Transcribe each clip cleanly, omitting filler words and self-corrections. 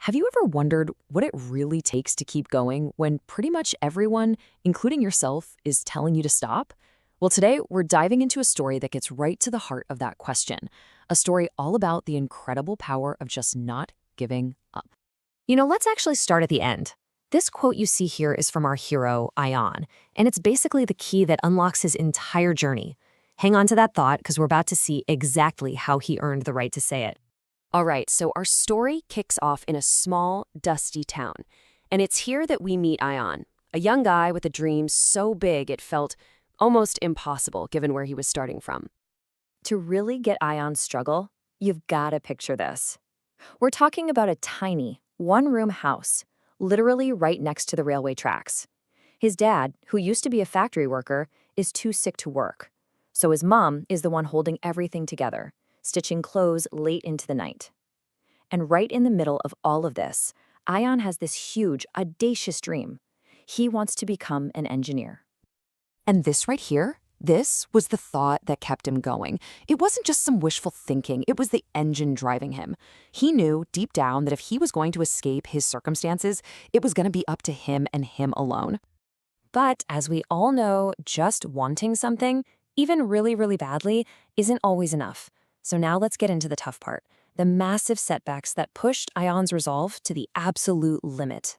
Have you ever wondered what it really takes to keep going when pretty much everyone, including yourself, is telling you to stop? Well, today we're diving into a story that gets right to the heart of that question. A story all about the incredible power of just not giving up. Let's actually start at the end. This quote you see here is from our hero, Ayaan, and it's basically the key that unlocks his entire journey. Hang on to that thought because we're about to see exactly how he earned the right to say it. All right, so our story kicks off in a small, dusty town. And it's here that we meet Ayaan, a young guy with a dream so big it felt almost impossible given where he was starting from. To really get Ayaan's struggle, you've got to picture this. We're talking about a tiny, one-room house, literally right next to the railway tracks. His dad, who used to be a factory worker, is too sick to work. So his mom is the one holding everything together, stitching clothes late into the night. And right in the middle of all of this, Ayaan has this huge, audacious dream. He wants to become an engineer. And this right here, this was the thought that kept him going. It wasn't just some wishful thinking, it was the engine driving him. He knew deep down that if he was going to escape his circumstances, it was going to be up to him and him alone. But as we all know, just wanting something, even really, really badly, isn't always enough. So now let's get into the tough part, the massive setbacks that pushed Ayaan's resolve to the absolute limit.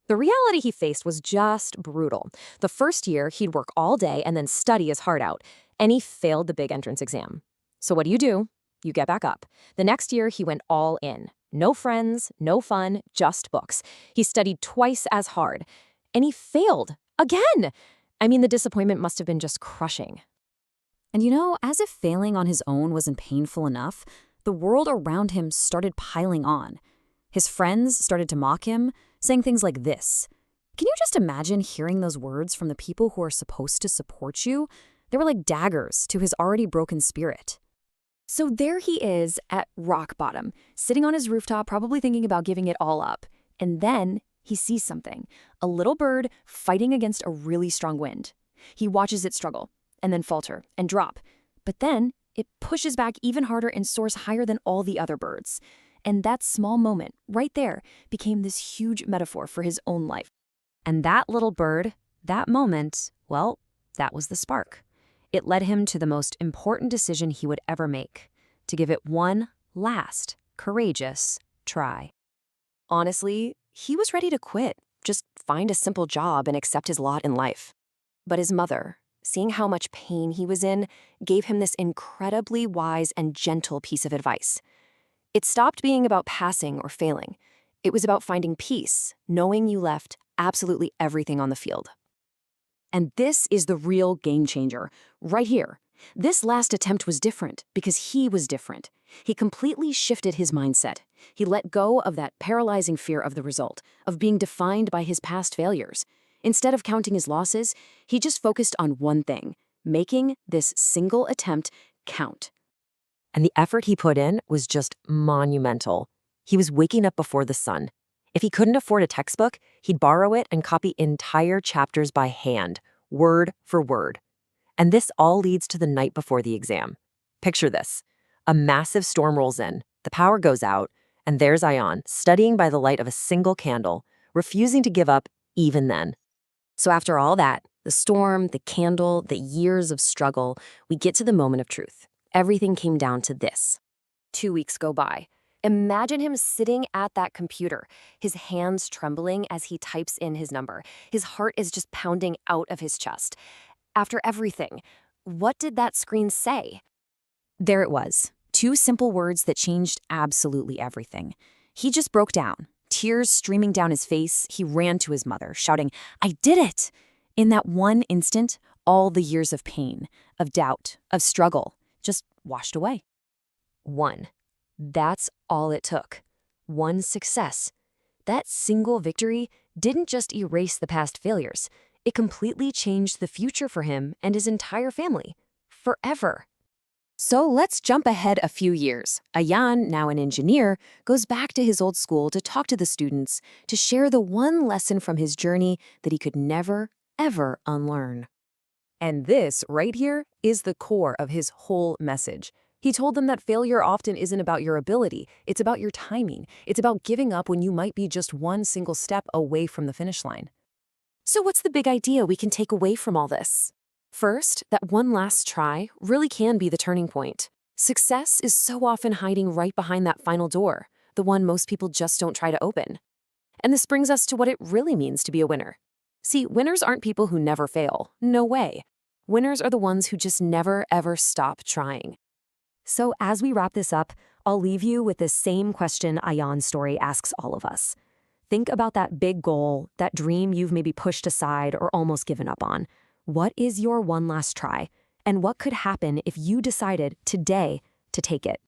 The reality he faced was just brutal. The first year, he'd work all day and then study his heart out, and he failed the big entrance exam. So what do? You get back up. The next year, he went all in. No friends, no fun, just books. He studied twice as hard, and he failed again. I mean, the disappointment must have been just crushing. And as if failing on his own wasn't painful enough, the world around him started piling on. His friends started to mock him, saying things like this. Can you just imagine hearing those words from the people who are supposed to support you? They were like daggers to his already broken spirit. So there he is at rock bottom, sitting on his rooftop, probably thinking about giving it all up. And then he sees something, a little bird fighting against a really strong wind. He watches it struggle, and then falter and drop. But then it pushes back even harder and soars higher than all the other birds. And that small moment, right there, became this huge metaphor for his own life. And that little bird, that moment, well, that was the spark. It led him to the most important decision he would ever make, to give it one last, courageous try. Honestly, he was ready to quit, just find a simple job and accept his lot in life. But his mother, seeing how much pain he was in, gave him this incredibly wise and gentle piece of advice. It stopped being about passing or failing. It was about finding peace, knowing you left absolutely everything on the field. And this is the real game changer, right here. This last attempt was different because he was different. He completely shifted his mindset. He let go of that paralyzing fear of the result, of being defined by his past failures. Instead of counting his losses, he just focused on one thing, making this single attempt count. And the effort he put in was just monumental. He was waking up before the sun. If he couldn't afford a textbook, he'd borrow it and copy entire chapters by hand, word for word. And this all leads to the night before the exam. Picture this. A massive storm rolls in, the power goes out, and there's Ayaan, studying by the light of a single candle, refusing to give up even then. So after all that, the storm, the candle, the years of struggle, we get to the moment of truth. Everything came down to this. 2 weeks go by. Imagine him sitting at that computer, his hands trembling as he types in his number. His heart is just pounding out of his chest. After everything, what did that screen say? There it was. 2 simple words that changed absolutely everything. He just broke down. Tears streaming down his face, he ran to his mother, shouting, "I did it!" In that one instant, all the years of pain, of doubt, of struggle, just washed away. 1. That's all it took. 1 success. That single victory didn't just erase the past failures. It completely changed the future for him and his entire family. Forever. So let's jump ahead a few years. Ayaan, now an engineer, goes back to his old school to talk to the students, to share the one lesson from his journey that he could never, ever unlearn. And this right here is the core of his whole message. He told them that failure often isn't about your ability, it's about your timing. It's about giving up when you might be just one single step away from the finish line. So what's the big idea we can take away from all this? First, that one last try really can be the turning point. Success is so often hiding right behind that final door, the one most people just don't try to open. And this brings us to what it really means to be a winner. See, winners aren't people who never fail. No way. Winners are the ones who just never, ever stop trying. So as we wrap this up, I'll leave you with the same question Ayaan's story asks all of us. Think about that big goal, that dream you've maybe pushed aside or almost given up on. What is your one last try? And what could happen if you decided today to take it?